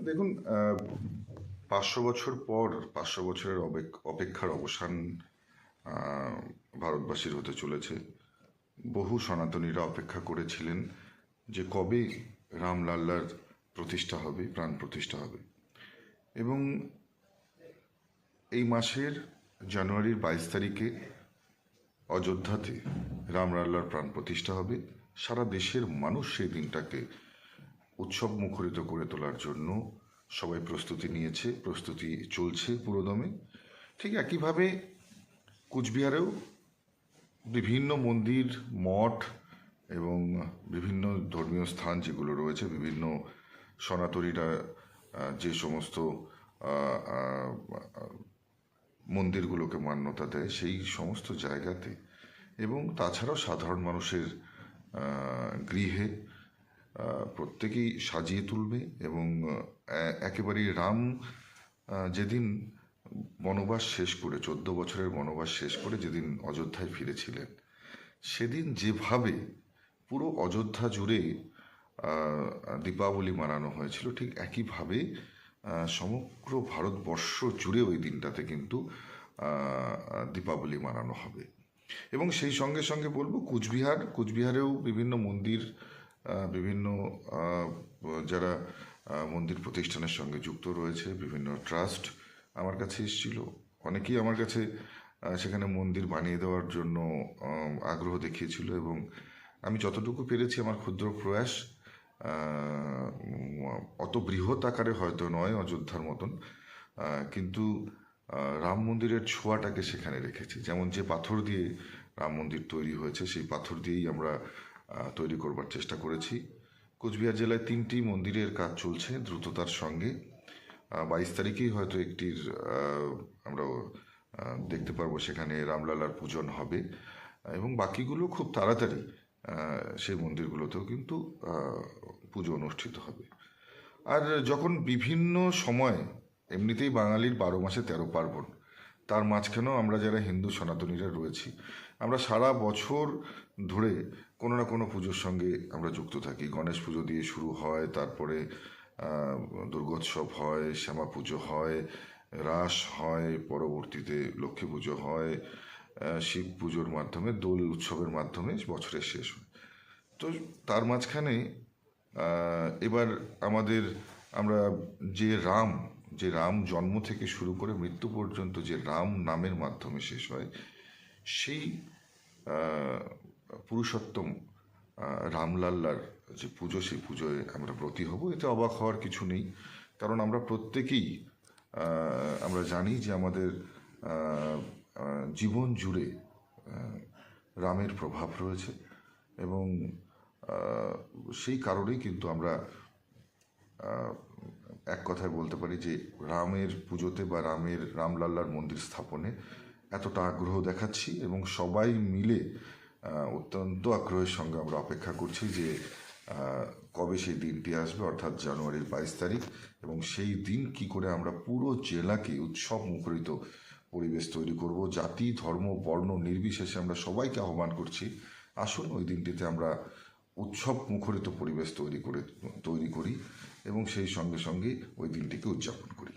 দেখুন, ৫০০ বছর পর ৫০০ বছরের অপেক্ষার অবসান ভারতবাসীর হতে চলেছে। বহু সনাতনীরা অপেক্ষা করেছিলেন যে কবে রামলাল্লার প্রতিষ্ঠা হবে, প্রাণ প্রতিষ্ঠা হবে। এবং এই মাসের জানুয়ারির ২২ তারিখে অযোধ্যাতে রামলাল্লার প্রাণ প্রতিষ্ঠা হবে। সারা দেশের মানুষ সেই দিনটাকে উৎসব মুখরিত করে তোলার জন্য সবাই প্রস্তুতি নিয়েছে, প্রস্তুতি চলছে পুরোদমে। ঠিক একইভাবে কুচবিহারেও বিভিন্ন মন্দির, মঠ এবং বিভিন্ন ধর্মীয় স্থান যেগুলো রয়েছে, বিভিন্ন সনাতনীরা যে সমস্ত মন্দিরগুলোকে মান্যতা দেয়, সেই সমস্ত জায়গাতে এবং তাছাড়াও সাধারণ মানুষের গৃহে প্রত্যেকেই সাজিয়ে তুলবে। এবং একেবারেই রাম যেদিন বনবাস শেষ করে ১৪ বছরের বনবাস শেষ করে যেদিন অযোধ্যায় ফিরেছিলেন, সেদিন যেভাবে পুরো অযোধ্যা জুড়ে দীপাবলি মানানো হয়েছিল, ঠিক একইভাবে সমগ্র ভারতবর্ষ জুড়ে ওই দিনটাতে কিন্তু দীপাবলি মানানো হবে। এবং সেই সঙ্গে সঙ্গে বলবো কুচবিহারেও বিভিন্ন মন্দির, বিভিন্ন যারা মন্দির প্রতিষ্ঠানের সঙ্গে যুক্ত রয়েছে, বিভিন্ন ট্রাস্ট আমার কাছে এসেছিল। অনেকেই আমার কাছে সেখানে মন্দির বানিয়ে দেওয়ার জন্য আগ্রহ দেখিয়েছিল এবং আমি যতটুকু পেরেছি আমার ক্ষুদ্র প্রয়াস, অত বৃহৎ আকারে হয়তো নয় অযোধ্যার মতন, কিন্তু রাম মন্দিরের ছোঁয়াটাকে সেখানে রেখেছি। যেমন যে পাথর দিয়ে রাম মন্দির তৈরি হয়েছে, সেই পাথর দিয়েই আমরা তৈরি করবার চেষ্টা করেছি। কোচবিহার জেলায় ৩টি মন্দিরের কাজ চলছে দ্রুততার সঙ্গে। ২২ তারিখেই হয়তো একটির আমরা দেখতে পারবো, সেখানে রামলালার পূজন হবে এবং বাকিগুলো খুব তাড়াতাড়ি সেই মন্দিরগুলোতেও কিন্তু পুজো অনুষ্ঠিত হবে। আর যখন বিভিন্ন সময়, এমনিতেই বাঙালির ১২ মাসে ১৩ পার্বণ, তার মাঝখানেও আমরা যারা হিন্দু সনাতনীরা রয়েছি, আমরা সারা বছর ধরে কোনো না কোনো পুজোর সঙ্গে আমরা যুক্ত থাকি। গণেশ পুজো দিয়ে শুরু হয়, তারপরে দুর্গোৎসব হয়, শ্যামা পুজো হয়, রাস হয়, পরবর্তীতে লক্ষ্মী পুজো হয়, শিব পুজোর মাধ্যমে, দোল উৎসবের মাধ্যমে বছরের শেষ হয়। তো তার মাঝখানে এবার আমরা যে রাম জন্ম থেকে শুরু করে মৃত্যু পর্যন্ত যে রাম নামের মাধ্যমে শেষ হয়, সেই পুরুষোত্তম রামলাল্লার যে পুজো, সেই পুজোয় আমরা ব্রতী হব। এতে অবাক হওয়ার কিছু নেই, কারণ আমরা প্রত্যেকেই আমরা জানি যে আমাদের জীবন জুড়ে রামের প্রভাব রয়েছে এবং সেই কারণেই কিন্তু আমরা এক কথায় বলতে পারি যে রামের পুজোতে বা রামলাল্লার মন্দির স্থাপনে এতটা আগ্রহ দেখাচ্ছি এবং সবাই মিলে অত্যন্ত আগ্রহের সঙ্গে আমরা অপেক্ষা করছি যে কবে সেই দিনটি আসবে, অর্থাৎ জানুয়ারির ২২ তারিখ। এবং সেই দিন কি করে আমরা পুরো জেলাকে উৎসব মুখরিত পরিবেশ তৈরি করব। জাতি, ধর্ম, বর্ণ নির্বিশেষে আমরা সবাইকে আহ্বান করছি, আসুন ওই দিনটিতে আমরা উৎসব মুখরিত পরিবেশ তৈরি করি এবং সেই সঙ্গে সঙ্গে ওই দিনটিকে উদযাপন করি।